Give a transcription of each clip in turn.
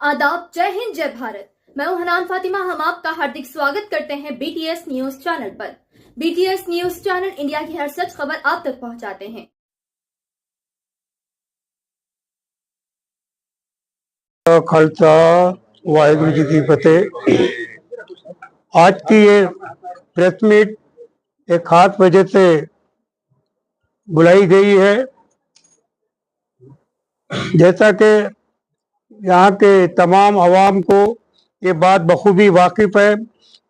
आदाब, जय हिंद, जय भारत। मैं हूं हनान फातिमा। हम आपका हार्दिक स्वागत करते हैं बीटीएस न्यूज चैनल पर। बीटीएस न्यूज चैनल इंडिया की हर सच खबर आप तक पहुंचाते हैं। खालसा वाहिगुरु जी की फतेह। आज की ये प्रेस मीट एक खास वजह से बुलाई गई है। जैसा कि यहाँ के तमाम अवाम को ये बात बखूबी वाकिफ है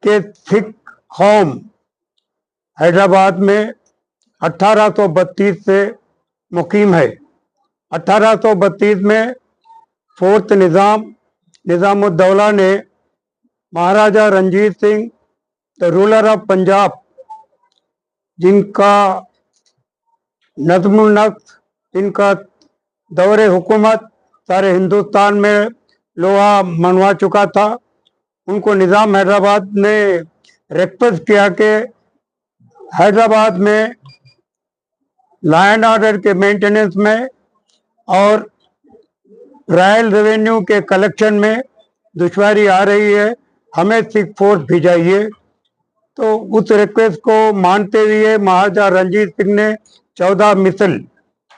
कि सिख कौम हैदराबाद में 1832 से मुकीम है। 1832 में फोर्थ निज़ामुद्दौला ने Maharaja Ranjit Singh the ruler of Punjab, जिनका नज़्मुन नक्श, जिनका दौरे हुकूमत सारे हिंदुस्तान में लोहा मनवा चुका था, उनको निज़ाम हैदराबाद ने रिक्वेस्ट किया कि हैदराबाद में लॉ एंड ऑर्डर के मेंटेनेंस में और रॉयल रेवेन्यू के कलेक्शन में दुश्वारी आ रही है, हमें सिख फोर्स भिजाइए। तो उस रिक्वेस्ट को मानते हुए महाराजा रंजीत सिंह ने 14 मिसल,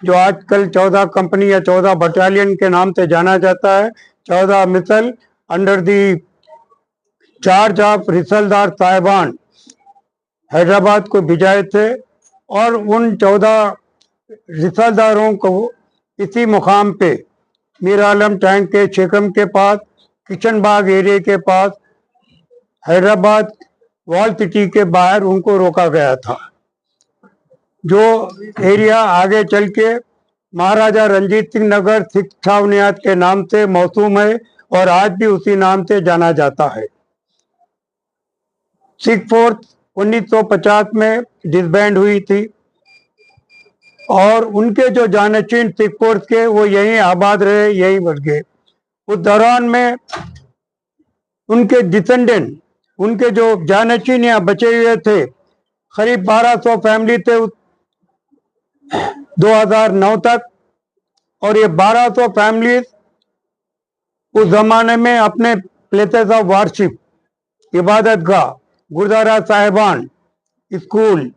जो आजकल 14 कंपनी या 14 बटालियन के नाम से जाना जाता है, 14 मिसल अंडर दी चार्ज ऑफ रिसलदार साहिबान हैदराबाद को भिजाए थे। और उन 14 रिसलदारों को इसी मुकाम पे मीर आलम टैंक के शेखम के पास, किशन बाग एरिया के पास, हैदराबाद वॉल सिटी के बाहर उनको रोका गया था, जो एरिया आगे चल के महाराजा रंजीत सिंह नगर सिख छावनियात के नाम से मौसूम है और आज भी उसी नाम से जाना जाता है। सिख फोर्स 1950 में डिसबैंड हुई थी और उनके जो जानशीन सिख फोर्स के वो यहीं आबाद रहे, यहीं बढ़ गए। उस दौरान में उनके डिसेंडेंट, उनके जो जानशीन यहाँ बचे हुए थे, करीब 1200 फैमिली थे 2009 तक। और ये 1200 फैमिली उस जमाने में अपने प्लेसेस ऑफ वर्शिप, इबादत गाह, गुरुद्वारा साहिबान, स्कूल,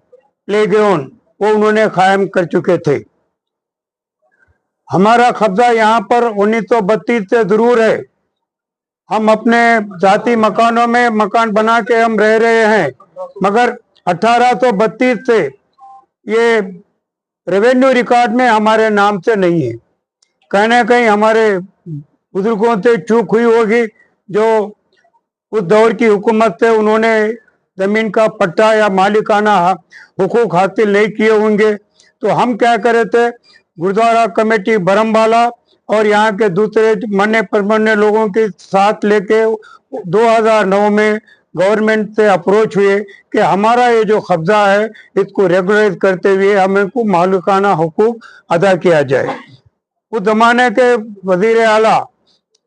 प्लेग्राउंड वो उन्होंने कायम कर चुके थे। हमारा कब्जा यहाँ पर 1932 से जरूर है। हम अपने जाती मकानों में मकान बना के हम रह रहे हैं, मगर 1832 से ये रेवेन्यू रिकॉर्ड में हमारे नाम से नहीं है। कहीं ना कहीं हमारे बुजुर्गों से चूक हुई होगी, जो उस दौर की हुकूमत से उन्होंने जमीन का पट्टा या मालिकाना हुकूक हासिल नहीं किए होंगे। तो हम क्या करे थे, गुरुद्वारा कमेटी बरमबाला और यहाँ के दूसरे मन्ने परमन्ने लोगों के साथ लेके 2009 में गवर्नमेंट से अप्रोच हुए कि हमारा ये जो कब्जा है इसको रेगुलराइज करते हुए हमें को मालिकाना हुकूक अदा किया जाए। उस जमाने के वजीर आला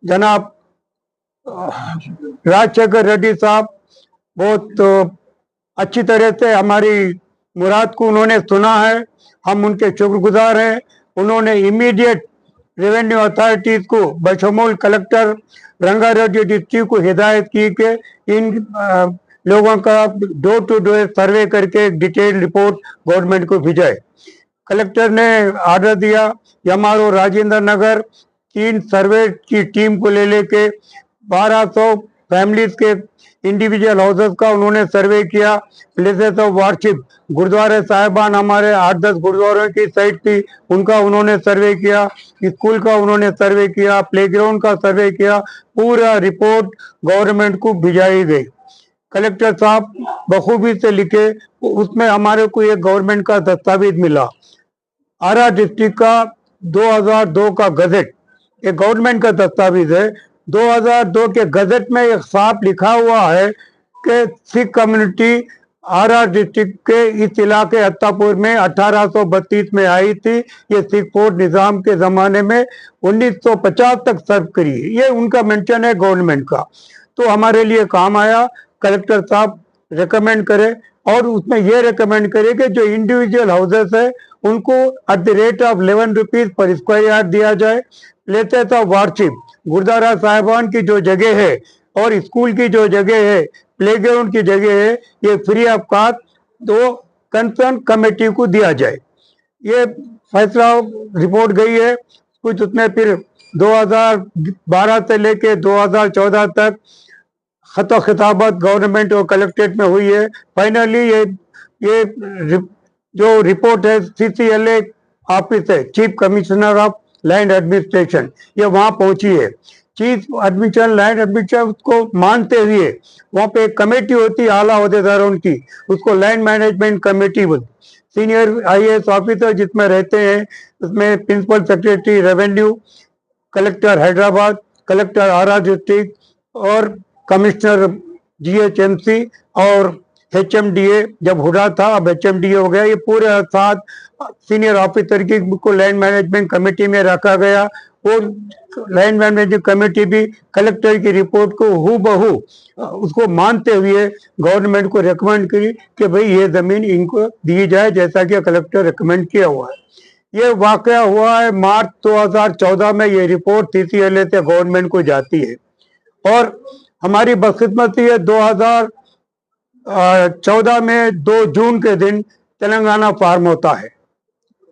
जनाब राजशेखर रेड्डी साहब बहुत अच्छी तरह से हमारी मुराद को उन्होंने सुना है, हम उनके शुक्रगुजार हैं। उन्होंने इमीडिएट रेवेन्यू अथॉरिटीज को बशमूल कलेक्टर रंगारेड्डी डिस्ट्रिक्ट को हिदायत की कि इन लोगों का डोर टू डोर सर्वे करके डिटेल रिपोर्ट गवर्नमेंट को भिजाए। कलेक्टर ने ऑर्डर दिया, यमारो राजेंद्र नगर 3 सर्वे की टीम को ले लेके 1200 फैमिलीज के इंडिविजुअल हाउसेस का उन्होंने सर्वे किया। प्लेसेस ऑफ वर्शिप, गुरुद्वारे साहिबान हमारे 8-10 गुरुद्वारों की साइट थी, उनका उन्होंने सर्वे किया। स्कूल का उन्होंने सर्वे किया, प्लेग्राउंड का सर्वे किया। पूरा रिपोर्ट गवर्नमेंट को भिजाई गई। कलेक्टर साहब बखूबी से लिखे, उसमें हमारे को एक गवर्नमेंट का दस्तावेज मिला, आरा डिस्ट्रिक्ट का 2002 का गजट, एक गवर्नमेंट का दस्तावेज है। 2002 के गजट में एक साफ लिखा हुआ है कि सिख कम्युनिटी आरा डिस्ट्रिक्ट के इस इलाके अत्तापुर में 1832 में आई थी। ये सिख फोर्स निज़ाम के ज़माने में 1950 तक सर्व करी, ये उनका मेंशन है गवर्नमेंट का। तो हमारे लिए काम आया। कलेक्टर साहब रिकमेंड करे और उसमें ये रिकमेंड करे कि जो इंडिविजुअल हाउसेस है उनको at the rate of 11 rupees per square yard दिया जाए। प्लेसेस ऑफ वर्शिप गुरुद्वारा साहिबान की जो जगह है और स्कूल की जो जगह है, प्लेग्राउंड की जगह है, ये फ्री ऑफ कॉस्ट तो कंसर्न कमेटी को दिया जाए। ये फैसला रिपोर्ट गई है कुछ उसमें, फिर 2012 से लेके 2014 तक खत खिताबत गवर्नमेंट और कलेक्ट्रेट में हुई है। फाइनली ये जो रिपोर्ट है CCLA ऑफिस है, chief commissioner of land administration, ये वहां पहुंची है। चीफ एडमिनिस्ट्रेशन लैंड एडमिनिस्ट्रेशन को मानते हुए वहां पे एक कमेटी होती है आला अहदेदारों की, उसको लैंड मैनेजमेंट कमेटी बोलते, सीनियर IAS ऑफिसर जिसमें रहते हैं, उसमें principal secretary revenue, collector Hyderabad, collector आरा डिस्ट्रिक्ट और कमिश्नर GHMC और HMDA, जब हुडा था अब HMDA हो गया। ये पूरे 7 सीनियर ऑफिसर की को लैंड मैनेजमेंट कमेटी में रखा गया और लैंड मैनेजमेंट कमेटी भी कलेक्टर की रिपोर्ट को हूबहू उसको मानते हुए गवर्नमेंट को रिकमेंड करी कि भाई ये जमीन इनको दी जाए जैसा कि कलेक्टर रिकमेंड किया हुआ है। ये वाकया हुआ है मार्च 2014 में, ये रिपोर्ट CCLA से गवर्नमेंट को जाती है और हमारी बदकिस्मती है 2014 में 2 जून के दिन तेलंगाना फार्म होता है।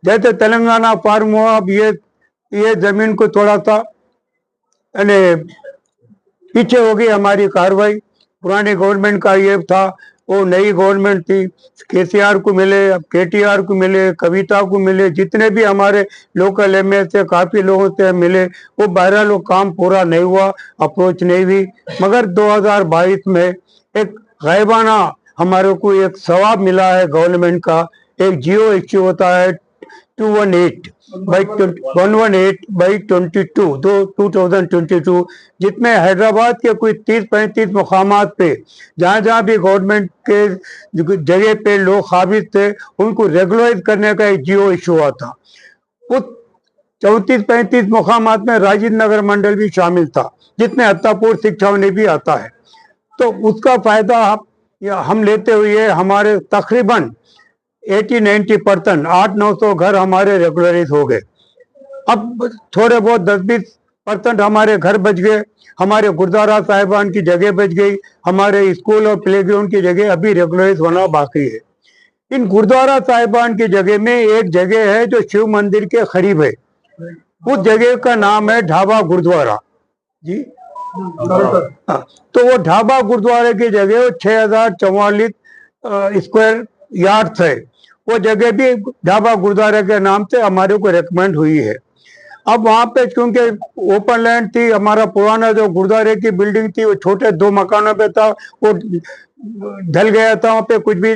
जैसे तेलंगाना फार्म हुआ, अब ये जमीन को थोड़ा सा पीछे हो गई हमारी कार्रवाई। पुरानी गवर्नमेंट का ये था, वो नई गवर्नमेंट थी, KCR को मिले, अब KTR को मिले, कविता को मिले, जितने भी हमारे लोकल MA से काफी लोगों से मिले, वो बहरहाल काम पूरा नहीं हुआ, अप्रोच नहीं हुई। मगर 2022 में एक गायबाना हमारे को एक सवाब मिला है गवर्नमेंट का, एक GO इश्यू होता है 118/22, जिसमें हैदराबाद के कोई 30-35 मुकामात पे जहाँ भी गवर्नमेंट के जगह पे लोग काबिज थे उनको रेगुलराइज करने का एक GO इशू हुआ था। उस 34-35 मुकामात में राजीव नगर मंडल भी शामिल था, जिसमें हत्तापुर शिक्षावनी भी आता है। तो उसका फायदा हम लेते हुए हमारे तकरीबन 80-90% 800-900 घर हमारे रेगुलराइज हो गए। अब थोड़े बहुत 10-20% हमारे घर बच गए, हमारे गुरुद्वारा साहिबान की जगह बच गई, हमारे स्कूल और प्लेग्राउंड की जगह अभी रेगुलराइज होना बाकी है। इन गुरुद्वारा साहिबान की जगह में एक जगह है जो शिव मंदिर के करीब है, उस जगह का नाम है ढाबा गुरुद्वारा जी। तो वो ढाबा गुरुद्वारे की जगह 6044 स्क्वायर यार्ड है, वो जगह भी ढाबा गुरुद्वारे के नाम से हमारे को रेकमेंड हुई है। अब वहां पे क्योंकि ओपन लैंड थी, हमारा पुराना जो गुरुद्वारे की बिल्डिंग थी वो छोटे 2 मकानों पे था, वो ढल गया था, वहां पे कुछ भी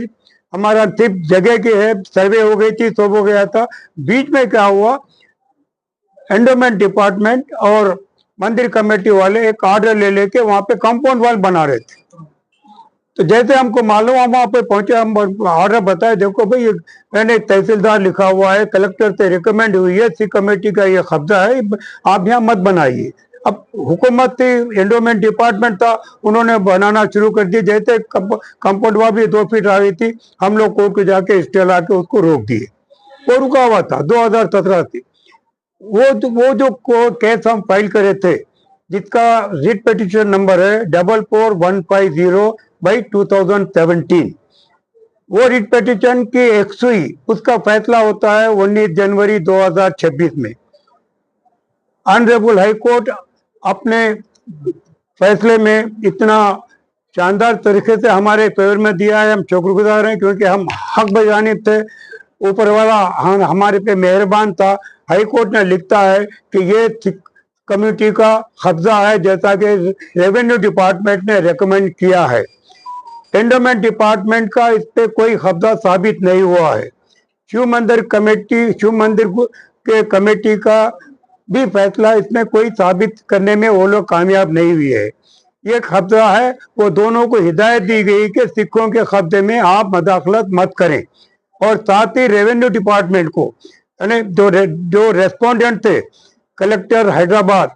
हमारा सिर्फ जगह की है, सर्वे हो गई थी, सब हो गया था। बीच में क्या हुआ, एंडोमेंट डिपार्टमेंट और मंदिर कमेटी वाले एक ऑर्डर ले लेके वहां पे कंपाउंड वॉल बना रहे थे। तो जैसे हमको मालूम, हम वहां पे पहुंचे, हम ऑर्डर बताए, देखो भाई मैंने तहसीलदार लिखा हुआ है, कलेक्टर से रिकमेंड हुई है, सी कमेटी का ये कब्जा है, आप यहाँ मत बनाइए। अब हुकूमत थी, एंडोमेंट डिपार्टमेंट था, उन्होंने बनाना शुरू कर दी। जैसे कंपाउंड वॉल भी 2 फीट आ गई थी, हम लोग कोर्ट के जाके स्टे ला के उसको रोक दिए। वो रुका हुआ था 2017 से। वो जो केस हम फाइल करे थे, जिसका रिट पिटीशन नंबर है 44150/2017, वो रिट पिटीशन की एक्सुई, उसका फैसला होता है 19 जनवरी 2026 में। ऑनरेबल हाई कोर्ट अपने फैसले में इतना शानदार तरीके से हमारे फेवर में दिया है, हम शुक्रगुजार हैं, क्योंकि हम हक बजानिब थे, ऊपर वाला हमारे पे मेहरबान था। हाई कोर्ट ने लिखता है कि ये कम्युनिटी का कब्जा है, जैसा कि रेवेन्यू डिपार्टमेंट ने रेकमेंड किया है। एंडोमेंट डिपार्टमेंट का इस पे कोई कब्जा साबित नहीं हुआ है। शिव मंदिर के कमेटी का भी फैसला इसमें कोई साबित करने में वो लोग कामयाब नहीं हुए है। ये कब्जा है, वो दोनों को हिदायत दी गई कि सिखों के कब्जे में आप मदाखलत मत करें, और साथ ही रेवेन्यू डिपार्टमेंट को, यानी जो रेस्पोंडेंट थे, collector Hyderabad,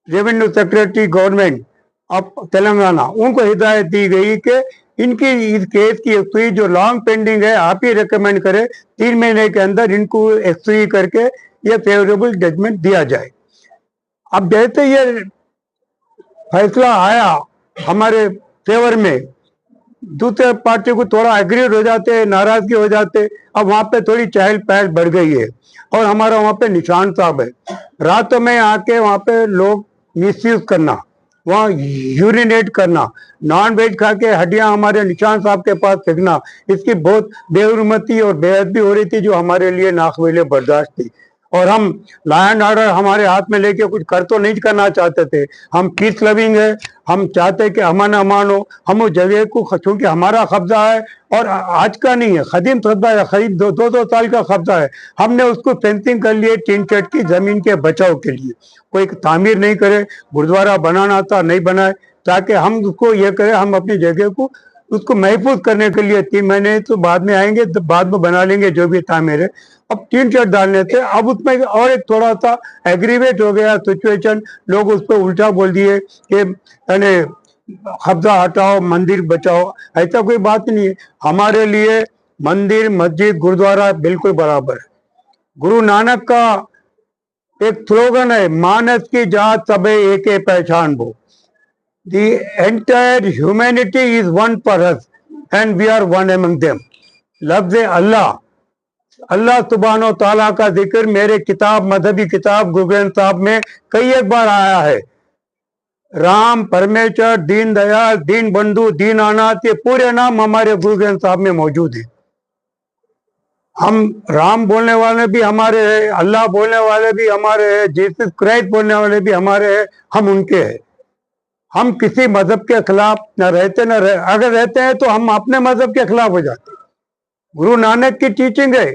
revenue secretary government of Telangana, उनको हिदायत दी गई कि इनकी इस केस की एक्सुई जो लॉन्ग पेंडिंग है आप ही रिकमेंड करें, 3 महीने के अंदर इनको एक्सुई करके ये फेवरेबल जजमेंट दिया जाए। अब जैसे ये फैसला आया हमारे फेवर में, दूसरे पार्टी को थोड़ा एग्रीड हो जाते, नाराजगी हो जाते। अब वहां पे थोड़ी चहल पहल बढ़ गई है और हमारा वहां पे निशान साहब है। रातों में आके वहां पे लोग मिसयूज करना, वहाँ यूरिनेट करना, नॉन वेज खा के हड्डियां हमारे निशान साहब के पास फेंकना, इसकी बहुत बेहुरमती और बेअदबी हो रही थी जो हमारे लिए नाक़ाबिले बर्दाश्त थी। और हम लॉ एंड ऑर्डर हमारे हाथ में लेके कुछ कर तो नहीं करना चाहते थे, हम पीस लविंग है, हम चाहते कि अमन अमान हो। हम उस जगह को, चूंकि हमारा कब्जा है और आज का नहीं है, कदीम कब्जा है, करीब दो साल का कब्जा है, हमने उसको फेंसिंग कर लिए टीन शेड की जमीन के बचाव के लिए। कोई तामीर नहीं करे, गुरुद्वारा बनाना था नहीं बनाए, ताकि हम उसको ये करें, हम अपनी जगह को उसको महफूज करने के लिए 3 महीने तो बाद में आएंगे, तो बाद में बना लेंगे जो भी तामीर है। अब टीन शेड डालने थे, अब उसमें और एक थोड़ा सा एग्रीवेट हो गया सिचुएशन, लोग उस पर उल्टा बोल दिए कि यानी कब्जा हटाओ मंदिर बचाओ। ऐसा कोई बात नहीं है, हमारे लिए मंदिर मस्जिद गुरुद्वारा बिल्कुल बराबर है। गुरु नानक का एक स्लोगन है, मानस की जात सबे एक पहचान वो। The entire humanity is one for us and we are one among them. लफ्ज अल्लाह, अल्लाह सुब्हानो ताला का जिक्र मेरे किताब, मजहबी किताब गुरु ग्रंथ साहब में कई एक बार आया है। राम, परमेश्वर, दीन दयाल, दीन बंधु, दीन अनाथ, ये पूरे नाम हमारे गुरु ग्रंथ साहब में मौजूद है। हम राम बोलने वाले भी हमारे हैं, अल्लाह बोलने वाले भी हमारे हैं, जीसस क्राइस्ट बोलने वाले भी हमारे हैं, हम उनके हैं। हम किसी मजहब के खिलाफ न रहते न रहे, अगर रहते हैं तो हम अपने मजहब के खिलाफ हो जाते। गुरु नानक की टीचिंग है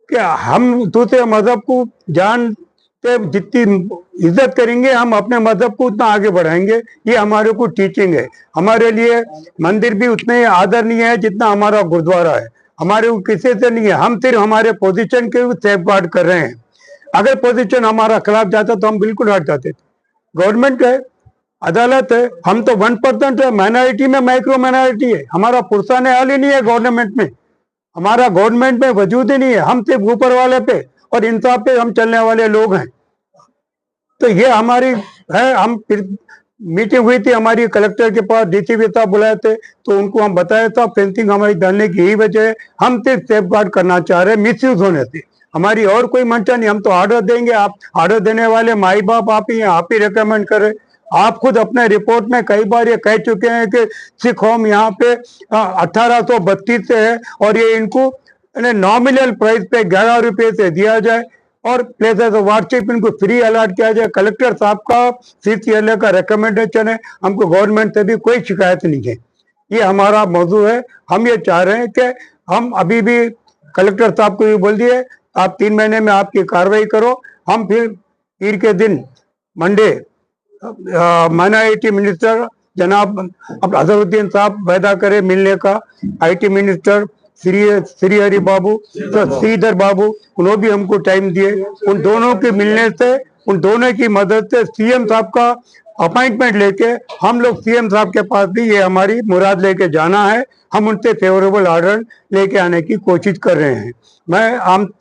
कि हम दूसरे मजहब को जानते जितनी इज्जत करेंगे, हम अपने मजहब को उतना आगे बढ़ाएंगे। ये हमारे को टीचिंग है। हमारे लिए मंदिर भी उतने ही आदरणीय है जितना हमारा गुरुद्वारा है। हमारे को किसी से नहीं है, हम सिर्फ हमारे पोजीशन के सेफ गार्ड कर रहे हैं। अगर पोजीशन हमारा खिलाफ जाता तो हम बिल्कुल हट जाते थे। गवर्नमेंट है, अदालत है, हम तो 1% है, माइनॉरिटी में माइक्रो माइनॉरिटी है। हमारा पुरसान हाल ही नहीं है गवर्नमेंट में, हमारा गवर्नमेंट में वजूद ही नहीं है। हम सिर्फ ऊपर वाले पे और इंसाफ पे हम चलने वाले लोग हैं। तो ये हमारी है। हम फिर मीटिंग हुई थी हमारी कलेक्टर के पास, डीसीपी साहब बुलाए थे, तो उनको हम बताया था फेंसिंग हमारी डालने की यही वजह है, हम सिर्फ सेफ गार्ड करना चाह रहे हैं मिसयूज होने से। हमारी और कोई मंशा नहीं, हम तो ऑर्डर देंगे, आप ऑर्डर देने वाले माई बाप आप ही हैं, आप ही रिकमेंड करें। आप खुद अपने रिपोर्ट में कई बार ये कह चुके हैं कि सिख होम यहाँ पे 1832 से है और ये इनको नॉमिनल प्राइस पे 11 रुपये से दिया जाए और प्लेसेस ऑफ वर्शिप इनको फ्री अलॉट किया जाए। कलेक्टर साहब का CCLA का रिकमेंडेशन है, हमको गवर्नमेंट से भी कोई शिकायत नहीं है। ये हमारा मौजू है। हम ये चाह रहे हैं कि हम अभी भी कलेक्टर साहब को भी बोल दिए, आप 3 महीने में आपकी कार्रवाई करो। हम फिर पीर के दिन मंडे माइनॉरिटी मिनिस्टर जनाब अजहरुद्दीन साहब पैदा करे मिलने का, IT मिनिस्टर श्री हरि बाबू, तो श्रीधर बाबू, उन्होंने भी हमको टाइम दिए। उन दोनों के मिलने से, उन दोनों की मदद से CM साहब का अपॉइंटमेंट लेके हम लोग CM साहब के पास भी ये हमारी मुराद लेके जाना है। हम उनसे फेवरेबल ऑर्डर लेके आने की कोशिश कर रहे हैं। मैं हम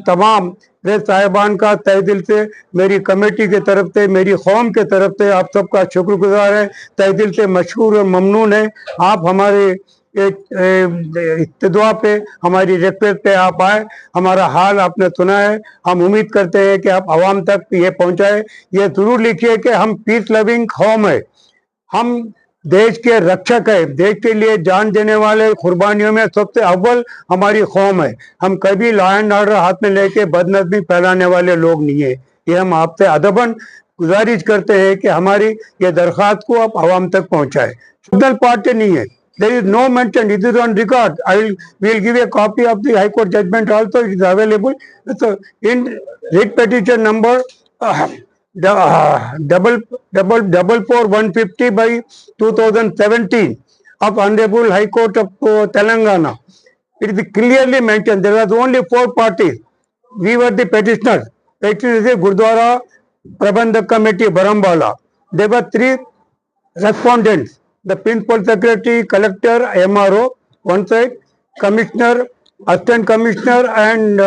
तमाम प्रेस साहिबान का तहे दिल से, मेरी कमेटी के तरफ से, मेरी कौम के तरफ से आप सबका शुक्रगुजार है, तहे दिल से मशहूर और ममनून है। आप हमारे इत्तदा पे, हमारी रिक्वेस्ट पे आप आए, हमारा हाल आपने सुना है। हम उम्मीद करते हैं कि आप आवाम तक ये पहुंचाए। ये जरूर लिखिए कि हम पीस लविंग कौम है, हम देश के रक्षक है, देश के लिए जान देने वाले कुर्बानियों में सबसे अव्वल हमारी कौम है। हम कभी लॉ एंड ऑर्डर हाथ में लेके बदनज़मी फैलाने वाले लोग नहीं है। ये हम आपसे अदबन गुजारिश करते हैं कि हमारी ये दरख्वास्त को आप आवाम तक पहुंचाए। सिग्नल पार्टी नहीं है, there is no mention, it is on record. We'll give a copy of the High Court judgment also, it is available. So in writ petition number 44150 by 2017 of Honorable High Court of Telangana, it is clearly mentioned there was only 4 parties. We were the petitioners. Petitioner is Gurdwara Prabandhak Committee, Barambala. There were 3 respondents. The principal secretary, collector, MRO, one side, commissioner, assistant commissioner and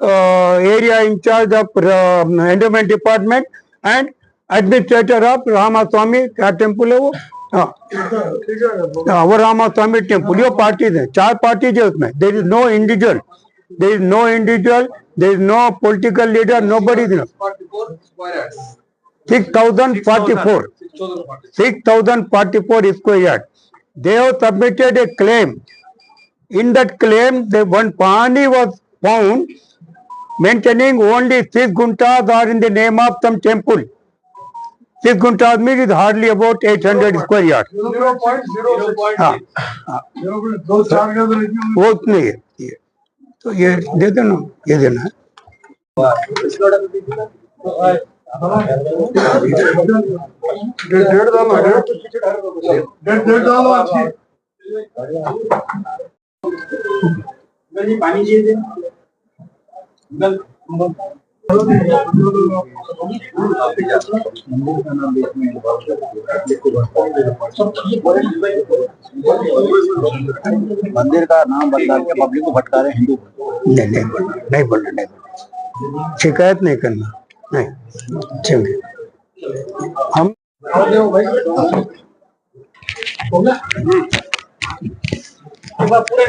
area in charge of endowment department and administrator of Ramaswamy, क्या temple है वो, हाँ वो Ramaswamy temple, ये parties है, 4 parties है उसमें। There is no individual, there is no individual, there is no political leader, nobody is 6044 6044 square yard. They have submitted a claim. In that claim, one pani was found maintaining only 6 guntas are in the name of some temple. 6 guntas means is hardly about 800 square yard. 0.06 हाँ, वो नहीं है ये, तो ये दे देना, ये देना है। डेढ़ डालो अच्छी पानी चाहिए मंदिर का नाम बदला के पब्लिक को भटका रहे हिंदू। नहीं बोलना, शिकायत नहीं करना, नहीं चलिए हम पूरे